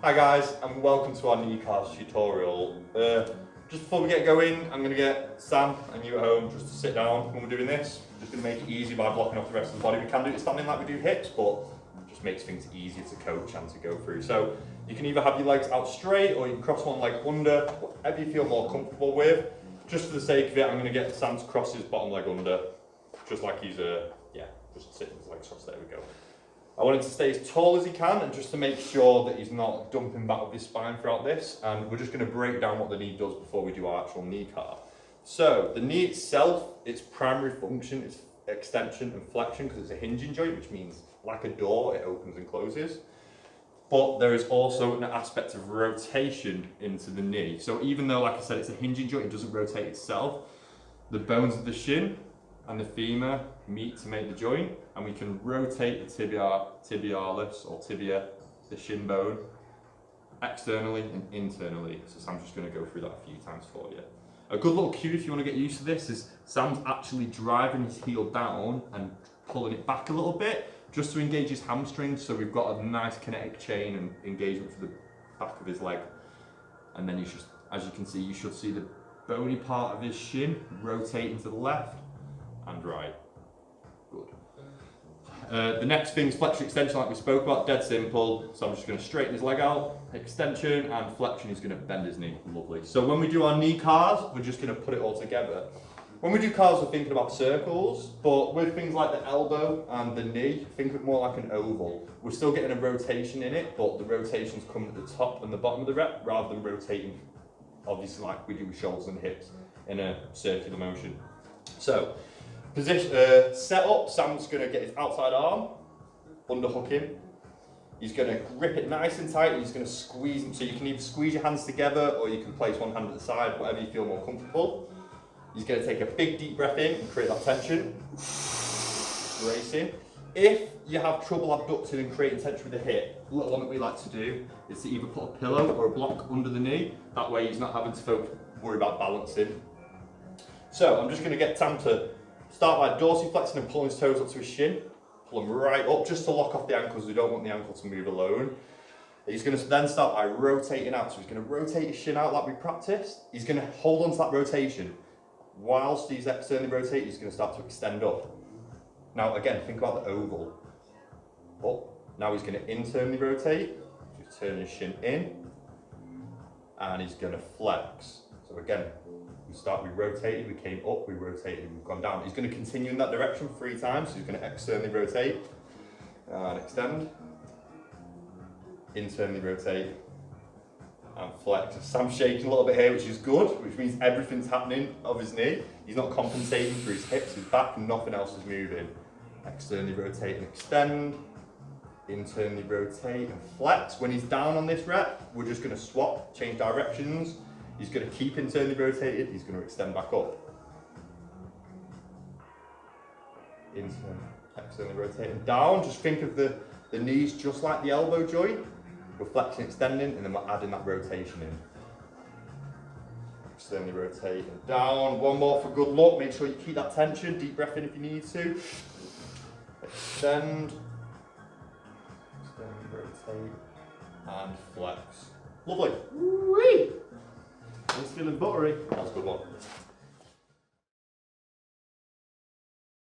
Hi guys, and welcome to our C.A.R tutorial. Just before we get going, I'm going to get Sam and you at home just to sit down when we're doing this. Just going to make it easy by blocking off the rest of the body. We can do it standing like we do hips, but it just makes things easier to coach and to go through. So you can either have your legs out straight or you can cross one leg under, whatever you feel more comfortable with. Just for the sake of it, I'm going to get Sam to cross his bottom leg under, just like he's just sitting with his legs crossed. There we go. I want him to stay as tall as he can, and just to make sure that he's not dumping back with his spine throughout this. And we're just going to break down what the knee does before we do our actual C.A.R. So the knee itself, its primary function is extension and flexion because it's a hinging joint, which means like a door, it opens and closes. But there is also an aspect of rotation into the knee. So even though, like I said, it's a hinging joint, it doesn't rotate itself. The bones of the shin and the femur meet to make the joint, and we can rotate the tibialis or tibia, the shin bone, externally and internally. So Sam's just going to go through that a few times for you. A good little cue if you want to get used to this is Sam's actually driving his heel down and pulling it back a little bit just to engage his hamstrings, so we've got a nice kinetic chain and engagement for the back of his leg. And then you should, as you can see, you should see the bony part of his shin rotating to the left and right. Good. The next thing is flexion extension, like we spoke about, dead simple. So I'm just going to straighten his leg out, extension and flexion, he's going to bend his knee. Lovely. So when we do our C.A.Rs, we're just going to put it all together. When we do C.A.Rs, we're thinking about circles, but with things like the elbow and the knee, think of it more like an oval. We're still getting a rotation in it, but the rotations come at the top and the bottom of the rep rather than rotating, obviously, like we do with shoulders and hips in a circular motion. So, position, set up, Sam's going to get his outside arm, underhook him. He's going to grip it nice and tight, and he's going to squeeze him. So you can either squeeze your hands together or you can place one hand at the side, whatever you feel more comfortable. He's going to take a big deep breath in and create that tension. Bracing. If you have trouble abducting and creating tension with the hip, a little one that we like to do is to either put a pillow or a block under the knee. That way he's not having to worry about balancing. So I'm just going to get Sam to start by dorsiflexing and pulling his toes up to his shin. Pull them right up just to lock off the ankles. We don't want the ankle to move alone. He's going to then start by rotating out. So he's going to rotate his shin out like we practiced. He's going to hold on to that rotation. Whilst he's externally rotating, he's going to start to extend up. Now again, think about the oval. Up. Now he's going to internally rotate. Just turn his shin in. And he's going to flex. So again, we rotated, we came up, we rotated, we've gone down. He's going to continue in that direction 3 times. So he's going to externally rotate and extend. Internally rotate and flex. Sam's shaking a little bit here, which is good, which means everything's happening of his knee. He's not compensating for his hips, his back, and nothing else is moving. Externally rotate and extend. Internally rotate and flex. When he's down on this rep, we're just going to swap, change directions. He's going to keep internally rotated, he's going to extend back up. Externally rotate and down. Just think of the knees just like the elbow joint. We're flexing, extending, and then we're adding that rotation in. Externally rotate and down. One more for good luck. Make sure you keep that tension. Deep breath in if you need to. Extend. Extend, rotate, and flex. Lovely. Woo-wee! He's feeling buttery. That was a good one.